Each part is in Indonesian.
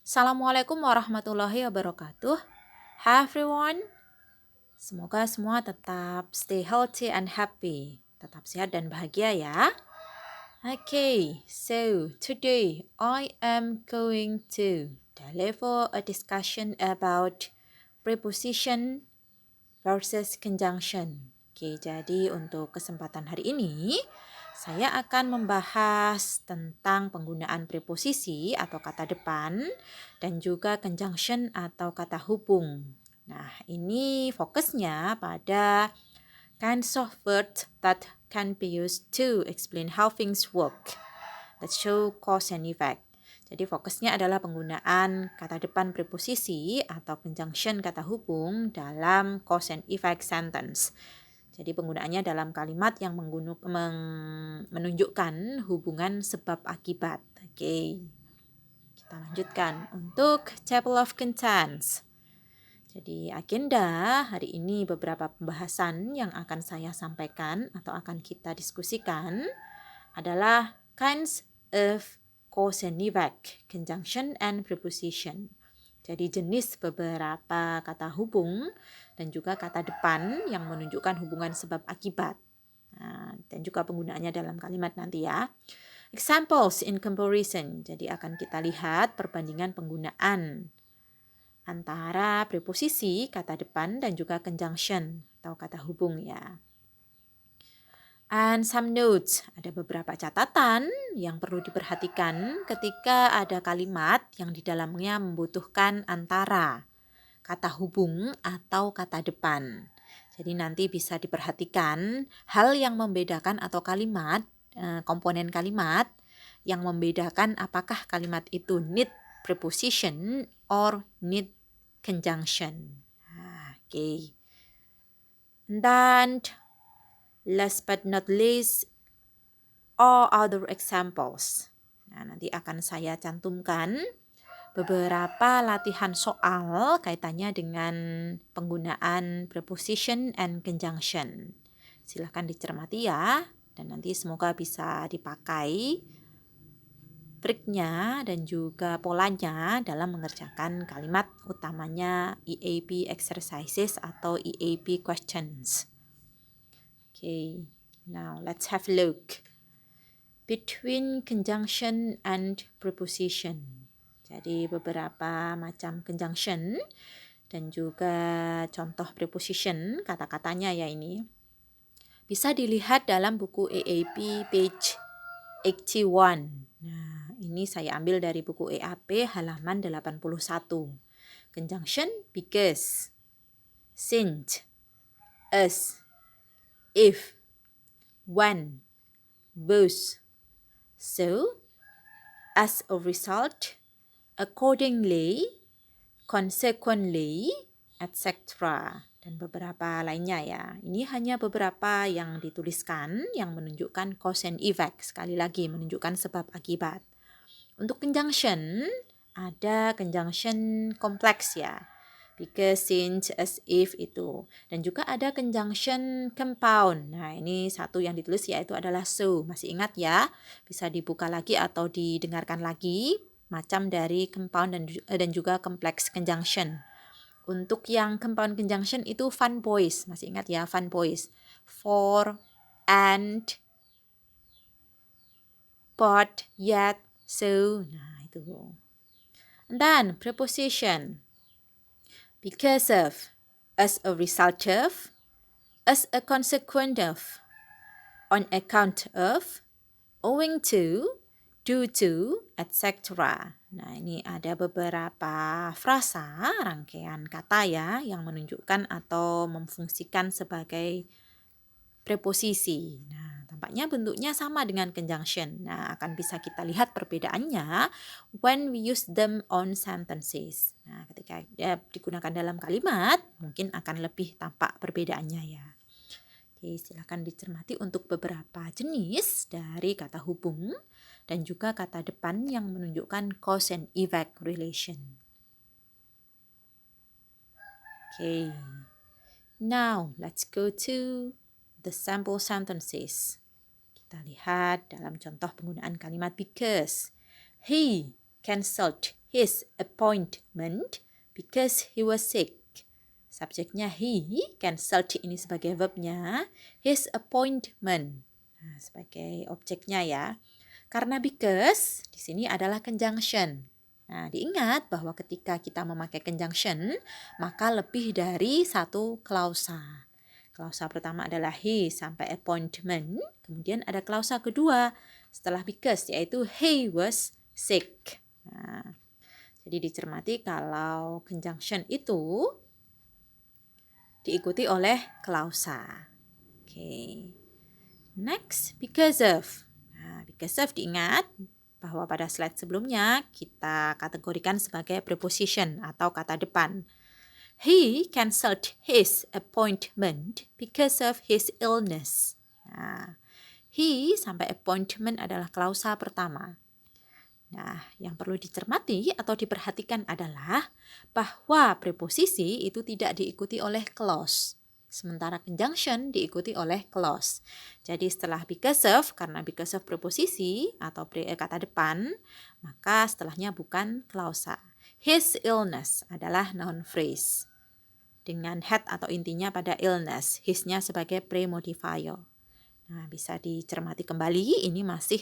Assalamualaikum warahmatullahi wabarakatuh. Hi everyone. Semoga semua tetap stay healthy and happy. Tetap sehat dan bahagia ya. Okay, so today I am going to deliver a discussion about preposition versus conjunction. Oke, jadi untuk kesempatan hari ini saya akan membahas tentang penggunaan preposisi atau kata depan dan juga conjunction atau kata hubung. Nah, ini fokusnya pada kinds of words that can be used to explain how things work that show cause and effect. Jadi fokusnya adalah penggunaan kata depan preposisi atau conjunction kata hubung dalam cause and effect sentence. Jadi penggunaannya dalam kalimat yang menunjukkan hubungan sebab akibat. Oke, kita lanjutkan untuk table of contents. Jadi agenda hari ini beberapa pembahasan yang akan saya sampaikan atau akan kita diskusikan adalah kinds of cause and effect, conjunction and preposition. Jadi jenis beberapa kata hubung dan juga kata depan yang menunjukkan hubungan sebab akibat. Nah, dan juga penggunaannya dalam kalimat nanti ya. Examples in comparison. Jadi akan kita lihat perbandingan penggunaan antara preposisi, kata depan dan juga conjunction atau kata hubung ya. And some notes, ada beberapa catatan yang perlu diperhatikan ketika ada kalimat yang di dalamnya membutuhkan antara kata hubung atau kata depan. Jadi nanti bisa diperhatikan hal yang membedakan atau kalimat, komponen kalimat yang membedakan apakah kalimat itu need preposition or need conjunction. Oke. Dan last but not least, all other examples. Nah, nanti akan saya cantumkan beberapa latihan soal kaitannya dengan penggunaan preposition and conjunction. Silahkan dicermati ya, dan nanti semoga bisa dipakai triknya dan juga polanya dalam mengerjakan kalimat utamanya EAP exercises atau EAP questions. Okay, now let's have a look. Between conjunction and preposition. Jadi beberapa macam conjunction dan juga contoh preposition, kata-katanya ya ini. Bisa dilihat dalam buku EAP page 81. Nah, ini saya ambil dari buku EAP halaman 81. Conjunction because, since, as, if, when, both, so, as a result, accordingly, consequently, etc. Dan beberapa lainnya ya. Ini hanya beberapa yang dituliskan yang menunjukkan cause and effect. Sekali lagi menunjukkan sebab akibat. Untuk conjunction, ada conjunction kompleks ya. Because, since, as, if itu. Dan juga ada conjunction compound. Nah, ini satu yang ditulis yaitu adalah so. Masih ingat ya? Bisa dibuka lagi atau didengarkan lagi. Macam dari compound dan juga complex conjunction. Untuk yang compound conjunction itu fun boys. Masih ingat ya, fun boys. For, and, but, yet, so. Nah, itu. And then preposition. Because of, as a result of, as a consequence of, on account of, owing to, due to, etc. Nah, ini ada beberapa frasa, rangkaian kata ya, yang menunjukkan atau memfungsikan sebagai preposisi. Nah, tampaknya bentuknya sama dengan conjunction. Nah, akan bisa kita lihat perbedaannya when we use them on sentences. Nah, ketika digunakan dalam kalimat, mungkin akan lebih tampak perbedaannya ya. Oke, silakan dicermati untuk beberapa jenis dari kata hubung dan juga kata depan yang menunjukkan cause and effect relation. Okay, now let's go to the sample sentences. Kita lihat dalam contoh penggunaan kalimat because. He cancelled his appointment because he was sick. Subjeknya he, cancelled ini sebagai verbnya, his appointment sebagai objeknya ya. Karena because di sini adalah conjunction. Nah, diingat bahwa ketika kita memakai conjunction, maka lebih dari satu klausa. Klausa pertama adalah he sampai appointment, kemudian ada klausa kedua setelah because, yaitu he was sick. Nah, jadi dicermati kalau conjunction itu diikuti oleh klausa. Oke. Next, because of. Nah, because of diingat bahwa pada slide sebelumnya kita kategorikan sebagai preposition atau kata depan. He cancelled his appointment because of his illness. Nah, he sampai appointment adalah klausa pertama. Nah, yang perlu dicermati atau diperhatikan adalah bahwa preposisi itu tidak diikuti oleh clause. Sementara conjunction diikuti oleh clause. Jadi setelah because of, karena because of preposisi atau kata depan, maka setelahnya bukan klausa. His illness adalah noun phrase. Dengan head atau intinya pada illness, his-nya sebagai premodifier. Nah, bisa dicermati kembali, ini masih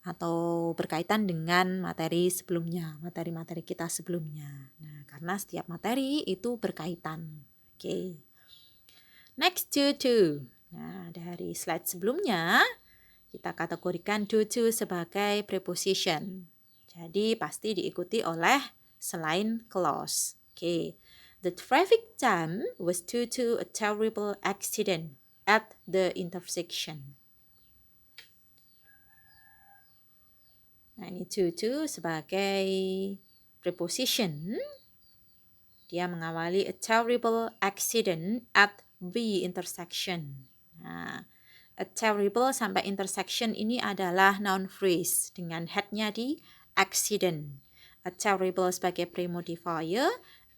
atau berkaitan dengan materi sebelumnya, materi-materi kita sebelumnya. Nah, karena setiap materi itu berkaitan. Oke. Next, due to. Nah, dari slide sebelumnya, kita kategorikan due to sebagai preposition. Jadi, pasti diikuti oleh selain clause. Oke. The traffic jam was due to a terrible accident at the intersection. Nah, ini to sebagai preposition. Dia mengawali a terrible accident at the intersection. Nah, a terrible sampai intersection ini adalah noun phrase dengan headnya di accident. A terrible sebagai premodifier,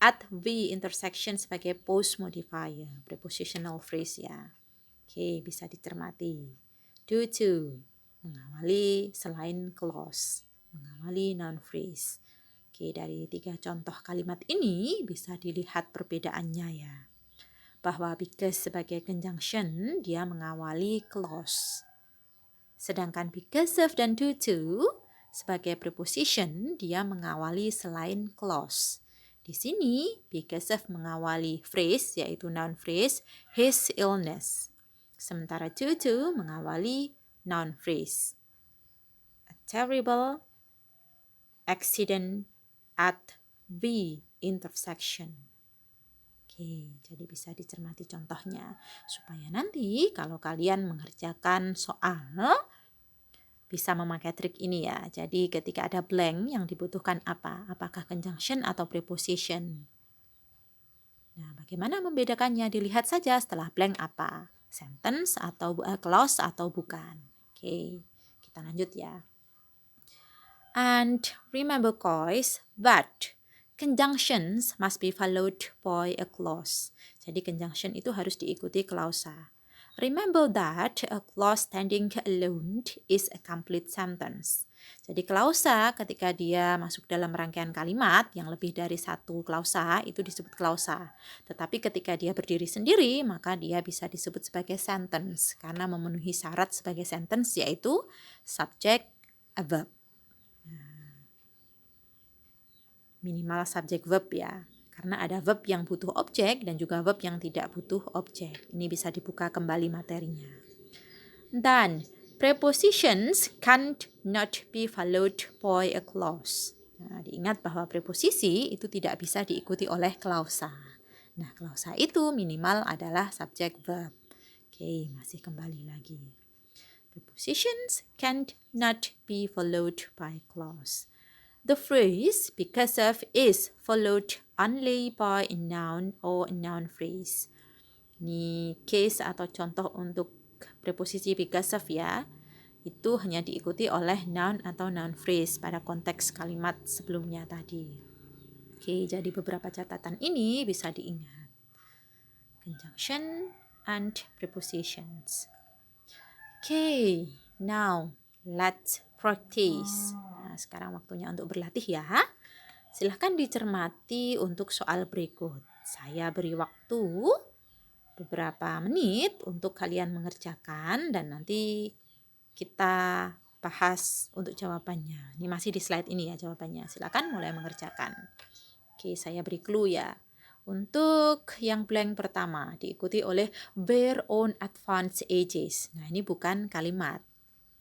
at the intersection sebagai postmodifier, prepositional phrase ya. Oke, bisa dicermati. Due to mengawali selain clause, mengawali noun phrase. Oke, dari 3 contoh kalimat ini bisa dilihat perbedaannya ya. Bahwa because sebagai conjunction dia mengawali clause. Sedangkan because of dan due to sebagai preposition dia mengawali selain clause. Di sini because of mengawali phrase yaitu noun phrase his illness. Sementara due to mengawali noun phrase. A terrible accident at the intersection. Oke, jadi bisa dicermati contohnya supaya nanti kalau kalian mengerjakan soal bisa memakai trik ini ya. Jadi ketika ada blank yang dibutuhkan apa? Apakah conjunction atau preposition? Nah, bagaimana membedakannya? Dilihat saja setelah blank apa? Sentence atau clause atau bukan. Oke, kita lanjut ya. And remember guys that conjunctions must be followed by a clause. Jadi conjunction itu harus diikuti klausa. Remember that a clause standing alone is a complete sentence. Jadi klausa ketika dia masuk dalam rangkaian kalimat yang lebih dari satu klausa itu disebut klausa. Tetapi ketika dia berdiri sendiri maka dia bisa disebut sebagai sentence karena memenuhi syarat sebagai sentence yaitu subject, a verb. Minimal subject verb ya. Karena ada verb yang butuh objek dan juga verb yang tidak butuh objek. Ini bisa dibuka kembali materinya. Dan prepositions can't not be followed by a clause. Nah, diingat bahwa preposisi itu tidak bisa diikuti oleh klausa. Nah, klausa itu minimal adalah subject verb. Oke, masih kembali lagi. Prepositions can't not be followed by clause. The phrase because of is followed only by a noun or a noun phrase. Ini case atau contoh untuk preposisi because of ya. Itu hanya diikuti oleh noun atau noun phrase pada konteks kalimat sebelumnya tadi. Oke, jadi beberapa catatan ini bisa diingat. Conjunction and prepositions. Okay, now let's practice. Nah, sekarang waktunya untuk berlatih ya. Silahkan dicermati untuk soal berikut. Saya beri waktu beberapa menit untuk kalian mengerjakan dan nanti kita bahas untuk jawabannya. Ini masih di slide ini ya jawabannya. Silakan mulai mengerjakan. Oke, saya beri clue ya. Untuk yang blank pertama diikuti oleh their own advanced ages. Nah, ini bukan kalimat.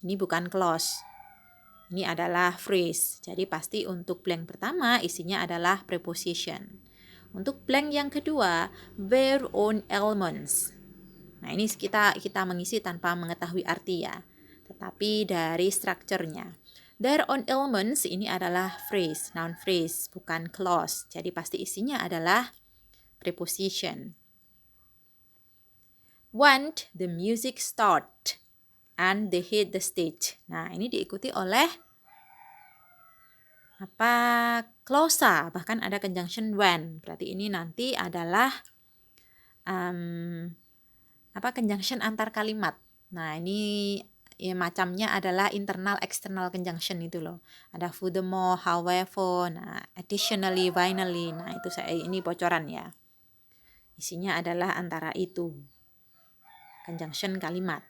Ini bukan clause. Ini adalah phrase. Jadi pasti untuk blank pertama isinya adalah preposition. Untuk blank yang kedua, their own elements. Nah, ini kita mengisi tanpa mengetahui arti ya. Tetapi dari strukturnya. Their own elements ini adalah phrase, noun phrase, bukan clause. Jadi pasti isinya adalah preposition. When the music start and they hit the stage. Nah, ini diikuti oleh clausa, bahkan ada conjunction when. Berarti ini nanti adalah conjunction antar kalimat. Nah, ini ya, macamnya adalah internal external conjunction itu loh. Ada furthermore, however, nah, additionally, finally. Nah, itu ini bocoran ya. Isinya adalah antara itu. Conjunction kalimat.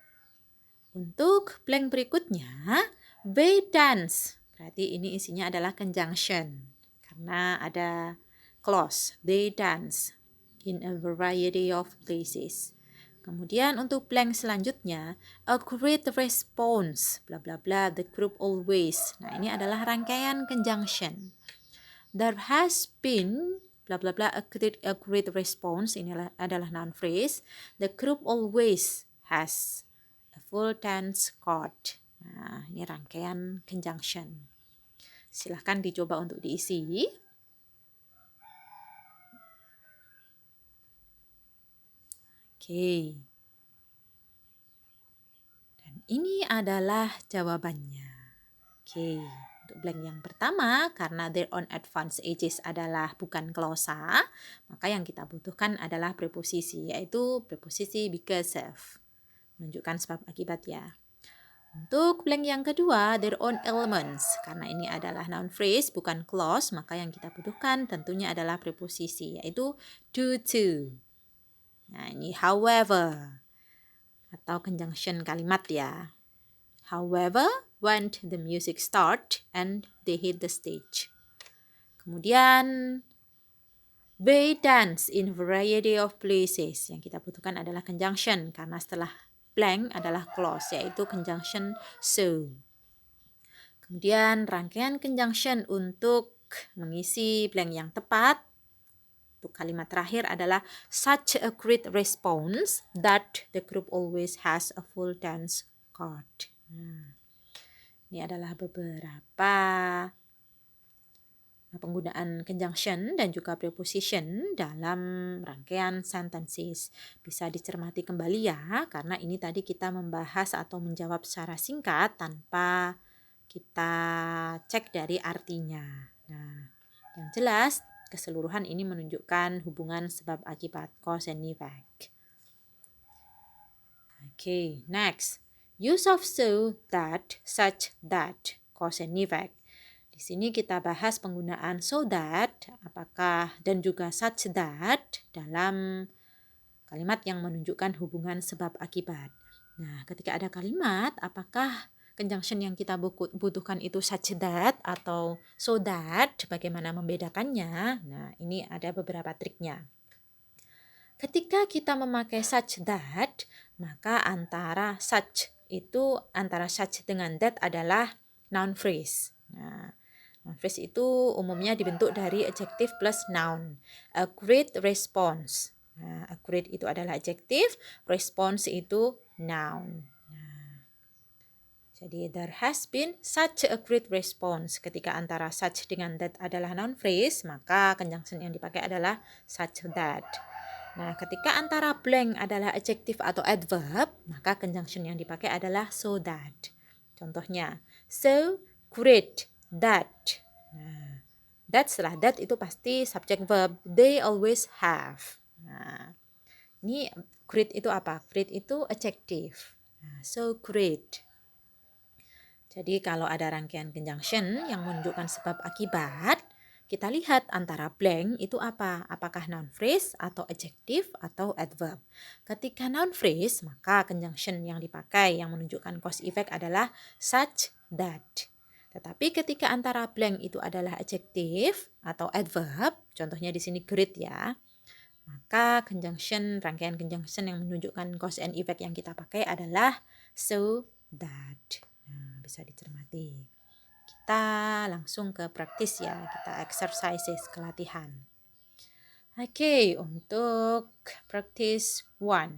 Untuk blank berikutnya, they dance. Berarti ini isinya adalah conjunction. Karena ada clause, they dance in a variety of places. Kemudian untuk blank selanjutnya, a great response, bla bla bla, the group always. Nah, ini adalah rangkaian conjunction. There has been, bla bla bla, a great response, ini adalah noun phrase. The group always has a full tense card. Nah, ini rangkaian conjunction. Silahkan dicoba untuk diisi. Oke. Dan ini adalah jawabannya. Oke. Untuk blank yang pertama, karena their own advanced ages adalah bukan clausa, maka yang kita butuhkan adalah preposisi, yaitu preposisi because of. Menunjukkan sebab akibat ya. Untuk blank yang kedua, their own elements. Karena ini adalah noun phrase, bukan clause, maka yang kita butuhkan tentunya adalah preposisi, yaitu due to. Nah, ini however. Atau conjunction kalimat ya. However, when the music start and they hit the stage. Kemudian, they dance in variety of places. Yang kita butuhkan adalah conjunction, karena setelah blank adalah clause, yaitu conjunction so. Kemudian rangkaian conjunction untuk mengisi blank yang tepat. Untuk kalimat terakhir adalah such a great response that the group always has a full dance card. Nah, ini adalah beberapa penggunaan conjunction dan juga preposition dalam rangkaian sentences. Bisa dicermati kembali ya, karena ini tadi kita membahas atau menjawab secara singkat tanpa kita cek dari artinya. Nah, yang jelas keseluruhan ini menunjukkan hubungan sebab akibat cause and effect. Okay, next. Use of so, that, such, that, cause and effect. Di sini kita bahas penggunaan so that, apakah dan juga such that dalam kalimat yang menunjukkan hubungan sebab akibat. Nah, ketika ada kalimat, apakah conjunction yang kita butuhkan itu such that atau so that, bagaimana membedakannya? Nah, ini ada beberapa triknya. Ketika kita memakai such that, maka antara such dengan that adalah noun phrase. Nah, noun phrase itu umumnya dibentuk dari adjective plus noun. A great response. Nah, a great itu adalah adjective, response itu noun. Nah, jadi there has been such a great response. Ketika antara such dengan that adalah noun phrase, maka conjunction yang dipakai adalah such that. Nah, ketika antara blank adalah adjective atau adverb, maka conjunction yang dipakai adalah so that. Contohnya, so great that. Nah, that setelah that itu pasti subject verb. They always have. Nah, ini great itu apa? Great itu adjective. Nah, so great. Jadi kalau ada rangkaian conjunction yang menunjukkan sebab akibat, kita lihat antara blank itu apa? Apakah noun phrase atau adjective atau adverb. Ketika noun phrase, maka conjunction yang dipakai yang menunjukkan cause effect adalah such that. Tetapi ketika antara blank itu adalah adjective atau adverb, contohnya di sini great ya, maka rangkaian conjunction yang menunjukkan cause and effect yang kita pakai adalah so that. Nah, bisa dicermati. Kita langsung ke praktis ya, kita exercises, ke latihan. Oke, untuk praktis 1.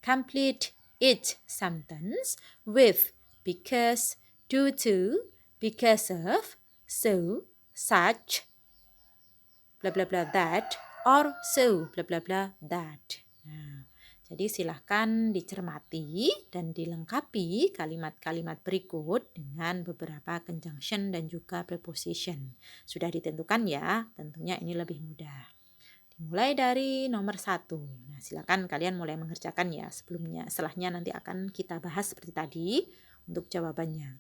Complete each sentence with because, due to, because of, so, such, bla bla bla that, or so, bla bla bla that. Nah, jadi silahkan dicermati dan dilengkapi kalimat-kalimat berikut dengan beberapa conjunction dan juga preposition. Sudah ditentukan ya, tentunya ini lebih mudah. Dimulai dari nomor 1. Nah, silakan kalian mulai mengerjakan ya setelahnya nanti akan kita bahas seperti tadi untuk jawabannya.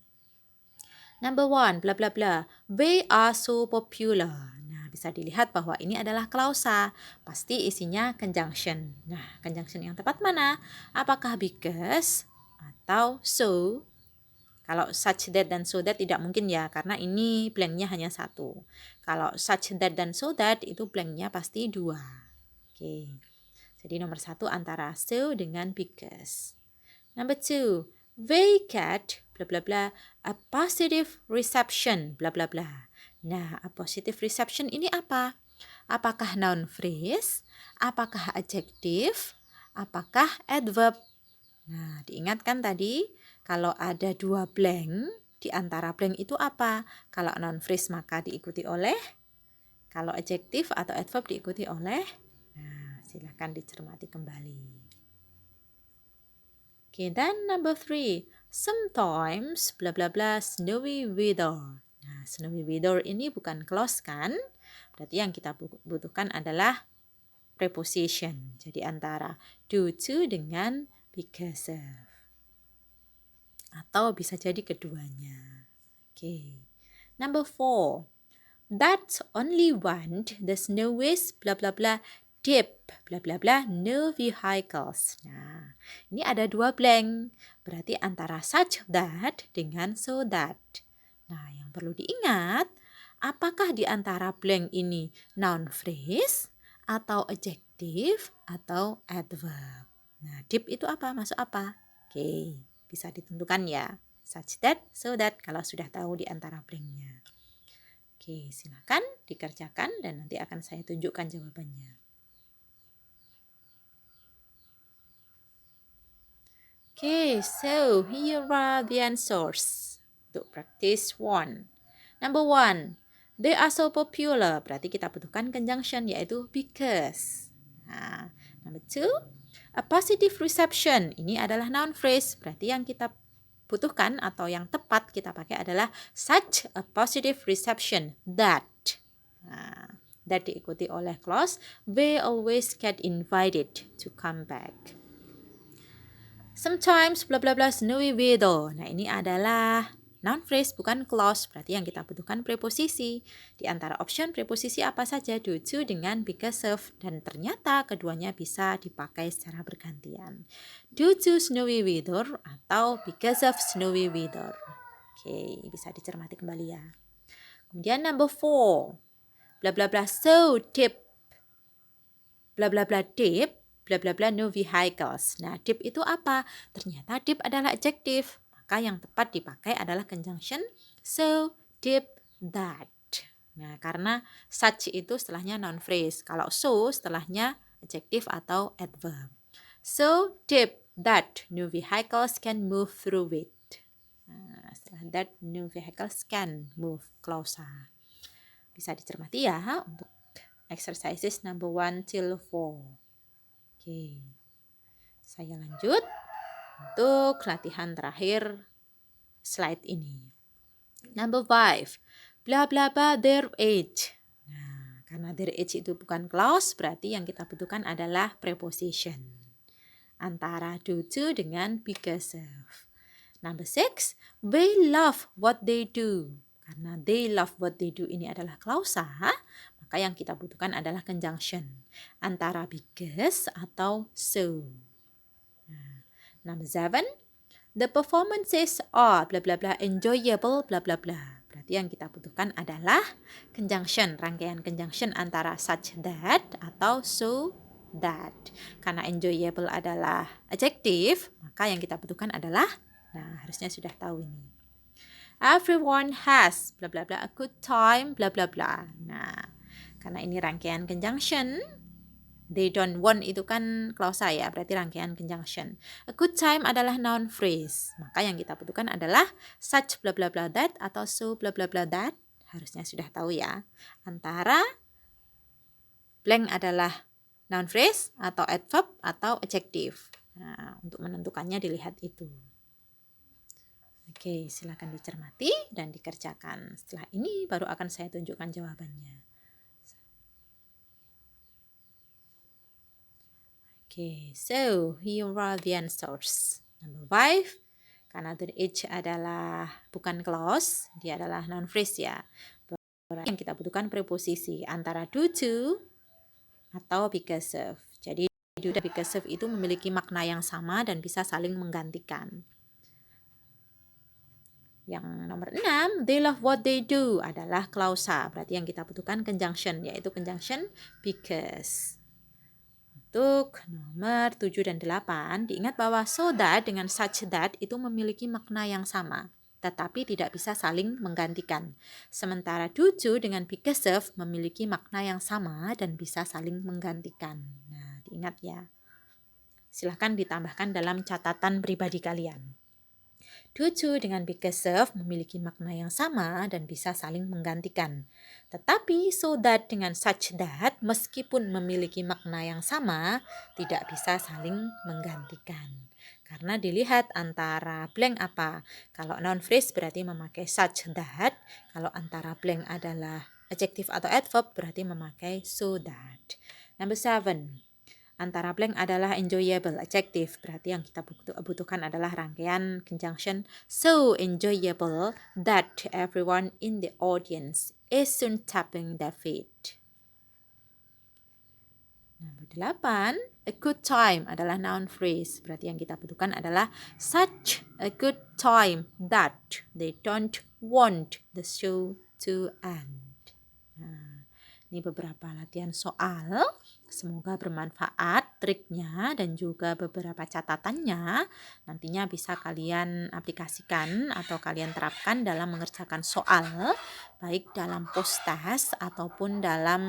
Number 1, bla bla bla. They are so popular. Nah, bisa dilihat bahwa ini adalah klausa. Pasti isinya conjunction. Nah, conjunction yang tepat mana? Apakah because atau so? Kalau such that dan so that tidak mungkin ya, karena ini blanknya hanya satu. Kalau such that dan so that itu blanknya pasti 2. Oke. Jadi nomor 1 antara so dengan because. Number 2, they get bla bla bla a positive reception bla bla bla. Nah, a positive reception ini apa? Apakah noun phrase? Apakah adjective? Apakah adverb? Nah, diingatkan tadi kalau ada 2 blank, di antara blank itu apa? Kalau noun phrase maka diikuti oleh, kalau adjective atau adverb diikuti oleh. Nah, silahkan dicermati kembali. Okay, then number 3, sometimes bla bla bla snowy weather. Nah, snowy weather ini bukan clause kan? Berarti yang kita butuhkan adalah preposition. Jadi antara due to dengan because of. Atau bisa jadi keduanya. Okay. Number 4, that's only want the snowies bla bla bla dip bla bla bla no vehicles. Nah, ini ada 2 blank. Berarti antara such that dengan so that. Nah, yang perlu diingat, apakah di antara blank ini noun phrase atau adjective atau adverb. Nah, dip itu apa? Masuk apa? Oke, bisa ditentukan ya. Such that, so that kalau sudah tahu di antara blanknya. Oke, silakan dikerjakan dan nanti akan saya tunjukkan jawabannya. Okay, so here are the answers. Untuk practice 1. Number 1, they are so popular. Berarti kita butuhkan conjunction yaitu because. Nah, number 2, a positive reception. Ini adalah noun phrase. Berarti yang kita butuhkan atau yang tepat kita pakai adalah such a positive reception that. Nah, that diikuti oleh clause they always get invited to come back. Sometimes bla bla bla snowy weather. Nah, ini adalah noun phrase bukan clause. Berarti yang kita butuhkan preposisi. Di antara option preposisi apa saja? Due to dengan because of. Dan ternyata keduanya bisa dipakai secara bergantian. Due to snowy weather atau because of snowy weather. Oke, bisa dicermati kembali ya. Kemudian number 4. Bla bla bla so deep. Bla bla bla deep. Bla bla bla no vehicles. Nah, deep itu apa? Ternyata deep adalah adjective. Maka yang tepat dipakai adalah conjunction so deep that. Nah, karena such itu setelahnya noun phrase. Kalau so setelahnya adjective atau adverb. So deep that no vehicles can move through it. Nah, setelah that no vehicles can move closer. Bisa dicermati ya untuk exercises number 1 till 4. Oke, saya lanjut untuk latihan terakhir slide ini. Number 5, bla bla bla their age. Nah, karena their age itu bukan clause, berarti yang kita butuhkan adalah preposition. Antara due to dengan because of. Number 6, they love what they do. Karena they love what they do ini adalah klausa, maka yang kita butuhkan adalah conjunction antara because atau so. Number 7, the performances are bla bla bla enjoyable bla bla bla. Berarti yang kita butuhkan adalah conjunction, rangkaian conjunction antara such that atau so that. Karena enjoyable adalah adjective, maka yang kita butuhkan adalah, nah harusnya sudah tahu ini. Everyone has bla bla bla a good time bla bla bla. Nah, karena ini rangkaian conjunction, they don't want itu kan klausa ya, berarti rangkaian conjunction. A good time adalah noun phrase. Maka yang kita butuhkan adalah such bla bla bla that atau so bla bla bla that. Harusnya sudah tahu ya. Antara blank adalah noun phrase atau adverb atau adjective. Nah, untuk menentukannya dilihat itu. Oke, silakan dicermati dan dikerjakan. Setelah ini baru akan saya tunjukkan jawabannya. Okay, so here are the answers. Number 5, karena the H adalah bukan clause, dia adalah noun phrase ya. Yang kita butuhkan preposisi antara do to atau because of. Jadi do dan because of itu memiliki makna yang sama dan bisa saling menggantikan. Yang nomor 6, they love what they do adalah klausa. Berarti yang kita butuhkan conjunction, yaitu conjunction because. Untuk nomor 7 dan 8, diingat bahwa so that dengan such that itu memiliki makna yang sama, tetapi tidak bisa saling menggantikan. Sementara do to dengan because of memiliki makna yang sama dan bisa saling menggantikan. Nah, diingat ya. Silahkan ditambahkan dalam catatan pribadi kalian. Do to dengan because of memiliki makna yang sama dan bisa saling menggantikan. Tetapi so that dengan such that meskipun memiliki makna yang sama, tidak bisa saling menggantikan. Karena dilihat antara blank apa. Kalau noun phrase berarti memakai such that. Kalau antara blank adalah adjective atau adverb berarti memakai so that. Number 7. Antara blank adalah enjoyable, adjective. Berarti yang kita butuhkan adalah rangkaian conjunction so enjoyable that everyone in the audience is soon tapping their feet. Nomor 8, a good time adalah noun phrase. Berarti yang kita butuhkan adalah such a good time that they don't want the show to end. Nah, ini beberapa latihan soal. Semoga bermanfaat triknya dan juga beberapa catatannya. Nantinya bisa kalian aplikasikan atau kalian terapkan dalam mengerjakan soal, baik dalam post-test ataupun dalam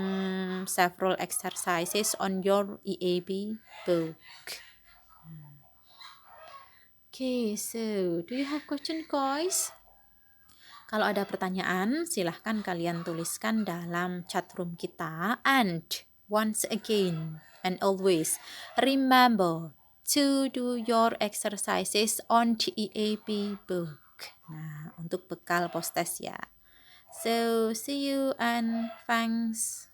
several exercises on your EAB book. Okay, so do you have question, guys? Kalau ada pertanyaan, silahkan kalian tuliskan dalam chat room kita. And once again and always, remember to do your exercises on the EAB book. Nah, untuk bekal post test ya. So, see you and thanks.